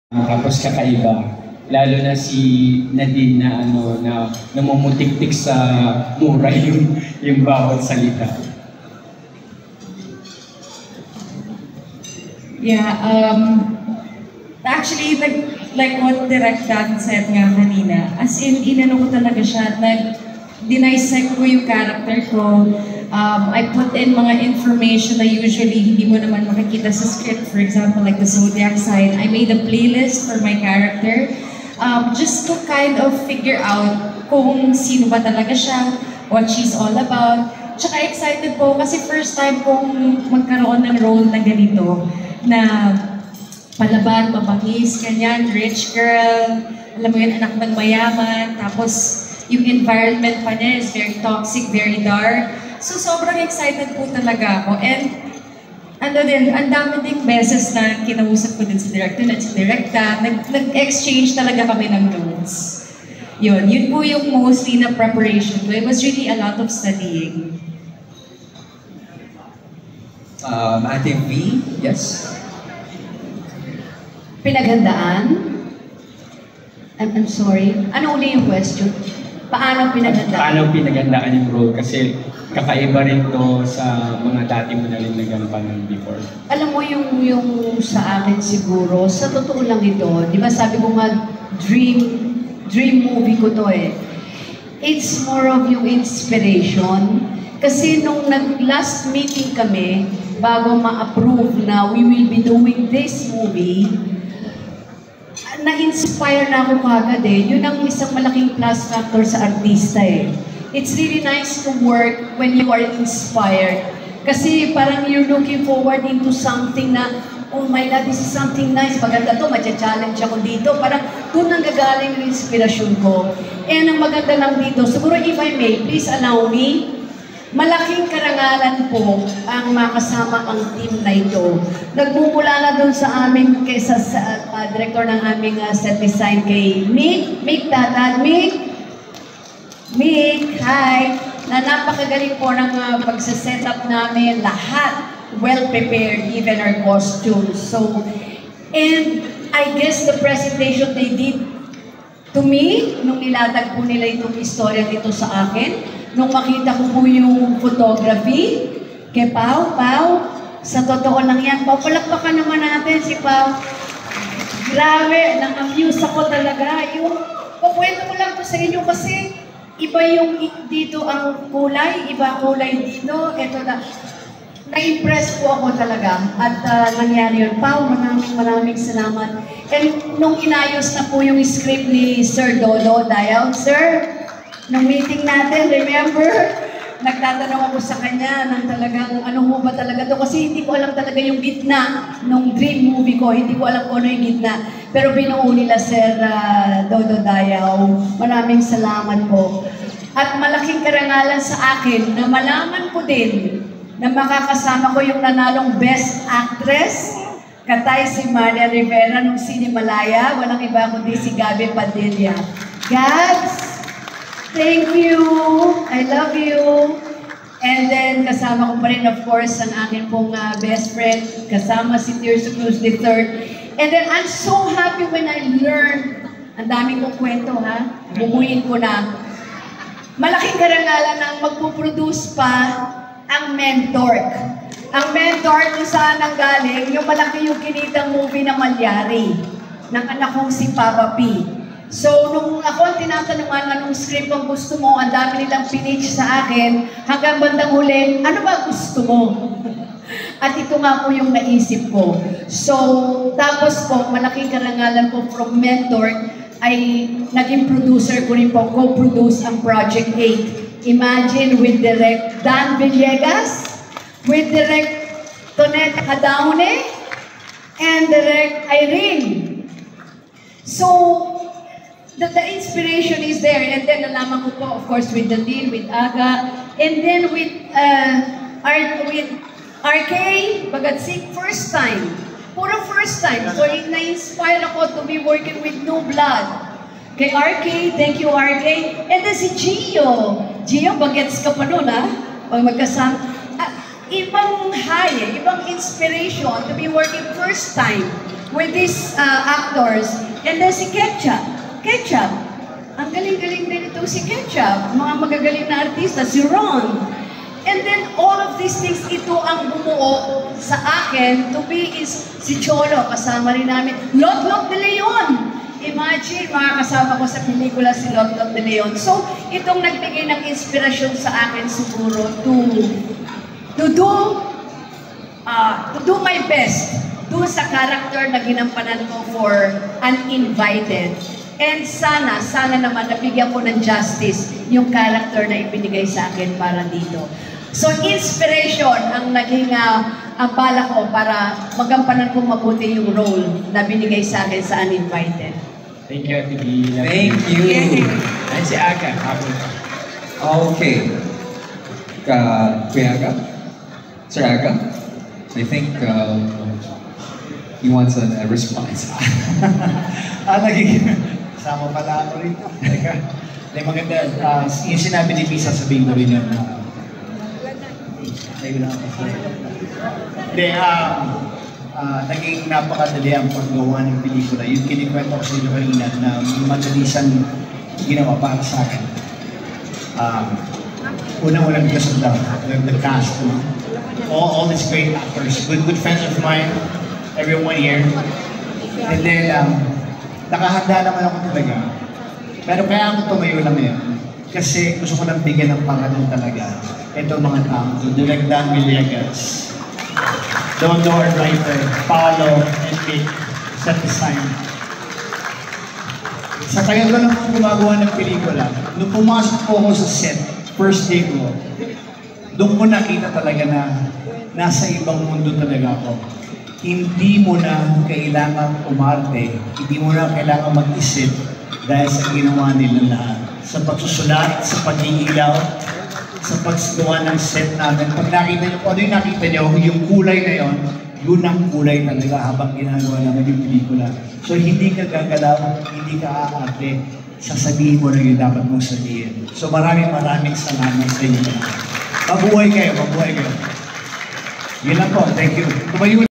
Tapos kakaiba. Lalo na si Nadine na namumutik-tik sa mura yung bawat salita. Yeah, actually, like what Direct Dan said nga kanina, as in, inano ko talaga siya, dissect ko yung character ko. I put in mga information na usually hindi mo naman makikita sa script. For example, like the zodiac sign. I made a playlist for my character just to kind of figure out kung sino ba talaga siya, what she's all about. Tsaka excited po kasi first time kong magkaroon ng role na ganito, na palaban, mabangis, kanyan, rich girl, alam mo yun, anak ng mayaman, tapos yung environment pa niya is very toxic, very dark. So sobrang excited po talaga ako. And ang dami ding beses na kinausap ko din si Director at si Directa, nag-exchange talaga kami ng notes. Yun po yung mostly na preparation ko. It was really a lot of studying. Ate V, yes? Pinaghandaan? I'm sorry. Ano uli yung question? Paano pinaghandaan? Paano pinaghandaan yung role? Kasi kakaiba rin to sa mga dati mo na rin nagampanan before. Alam mo yung sa akin siguro, sa totoo lang ito, di ba sabi ko nga, dream movie ko to eh. It's more of yung inspiration. Kasi nung last meeting kami, bago ma-approve na we will be doing this movie, na-inspire na ako kagad eh. Yun ang isang malaking plus factor sa artista eh. It's really nice to work when you are inspired. Kasi parang you're looking forward into something na, oh my God, this is something nice. Maganda to, matcha-challenge ako dito. Parang doon ang gagaling yung inspirasyon ko. And ang maganda lang dito, siguro if I may, please allow me, malaking karangalan po ang makasama ang team na ito. Nagmumula na doon sa amin, kaysa sa director ng aming set design kay Mick. Mick, Tatad, Mick. Mick, hi! Na napakagaling po ng pagsaset up namin, lahat well-prepared, even our costumes. So, and I guess the presentation they did to me, nung nilatag po nila itong istorya dito sa akin, nung makita ko po yung photography, kay Pao, sa totoo lang yan, papalakpakan naman natin si Pao. Grabe, nang-amuse ako talaga. Yung, kukwento ko lang po sa inyo kasi, iba yung dito ang kulay, iba kulay dito. Ito na, na-impress po ako talaga. At nangyari yun. Pao, maraming salamat. And nung inayos na po yung script ni Sir Dodo Dayaw, Sir, nung meeting natin, remember, nagtatanong ako sa kanya ng talagang, ano mo ba talaga to? Kasi hindi ko alam talaga yung gitna nung dream movie ko. Hindi ko alam kung ano yung gitna. Pero binuo nila Sir Dodo Dayaw. Maraming salamat po. At malaking karangalan sa akin na malaman ko din na makakasama ko yung nanalong Best Actress, katay si Maria Rivera nung Sinimalaya. Walang iba kundi si Gabi Padilla. Gabs, thank you. I love you. And then, kasama ko pa rin, of course, ang akin pong best friend. Kasama si Tirso Cruz III. And then, I'm so happy when I learned, ang daming kong kwento, ha? Bumuhin ko na. Malaking karangalan ang magpuproduce pa ang Mentor. Ang Mentor, kung saan ang galing, yung malaki yung kinitang movie na Malyari, ng anak kong si Papa P. So, nung ako tinatanungan anong script ang gusto mo, ang dami nilang pinitch sa akin, hanggang bandang huli, ano ba gusto mo? At ito nga po yung naisip ko. So, tapos po, malaking karangalan po from Mentor, ay naging producer ko rin po, co-produce ang Project 8. Imagine with Direct Dan Villegas, with Direct Tonette Hadaune, and Direct Irene. So, the inspiration is there. And then nalaman ko po, of course, with the deal, with Aga, and then with RK Bagatsik, first time. Puro first time. So, na-inspire ako to be working with New Blood. Kay RK, thank you RK. And then si Gio. Gio, bagets ka pa nun ha? Pag magkasama. Ibang high, ibang inspiration to be working first time with these actors. And then si Ketchup. Ang galing-galing din itong si Ketchup. Mga magagaling na artista, si Ron. And then all of these things, ito ang bumuo sa akin to be is si Cholo, kasama rin namin. Lotlot de Leon! Imagine, mga kasama ko sa pelikula si Lotlot de Leon. So, itong nagbigay ng inspirasyon sa akin siguro to do my best doon sa character na ginampanan ko for Uninvited. And sana naman nabigyan ko ng justice yung character na ibinigay sa akin para dito. So, inspiration ang naging bala ko para magampanan kong mabuti yung role na binigay sa akin sa Uninvited. Thank you, Ate B. Thank you. Ay, si Aga. Okay. Kuya Aga? Sir Aga? I think he wants a response. Kasama pala ako rito. Teka. Maganda. Yung sinabi ni Pisa, sabihin ko rin yun. Naging napakadali ang paggawa ng pelikula. Yung kinikwento ko sa inyo kanina na madali siyang ginawa para sa akin. Unang-unang because of the cast. All these great actors, good friends of mine, everyone here. And then, nakahanda naman ako talaga. Pero kaya ako tumayo lang ngayon. Kasi gusto ko lang bigyan ng pangalan talaga. Ito mga tao. Direk Dan Villegas, Dondo our writer, Paolo, and Vic, set design. Sa tagal ko na po gumagawa ng pelikula, nung pumasok po ako sa set, first day ko, doon ko nakita talaga na nasa ibang mundo talaga ako. Hindi mo na kailangan umarte, hindi mo na kailangan mag-isip dahil sa ginawa nila lahat. Sa pagsusulat, sa pag-iilaw, sa paggawa ng set namin. Pag nakita nyo, kung ano yung nakita nyo, yung kulay na yon, yun ang kulay talaga habang ginagawa namin yung pelikula. So hindi ka gagalaw, hindi ka aarte, sasabihin mo na yung dapat mong sabihin. So maraming salamat sa inyo. Mabuhay kayo, mabuhay kayo. Yun lang po, thank you. Tumayo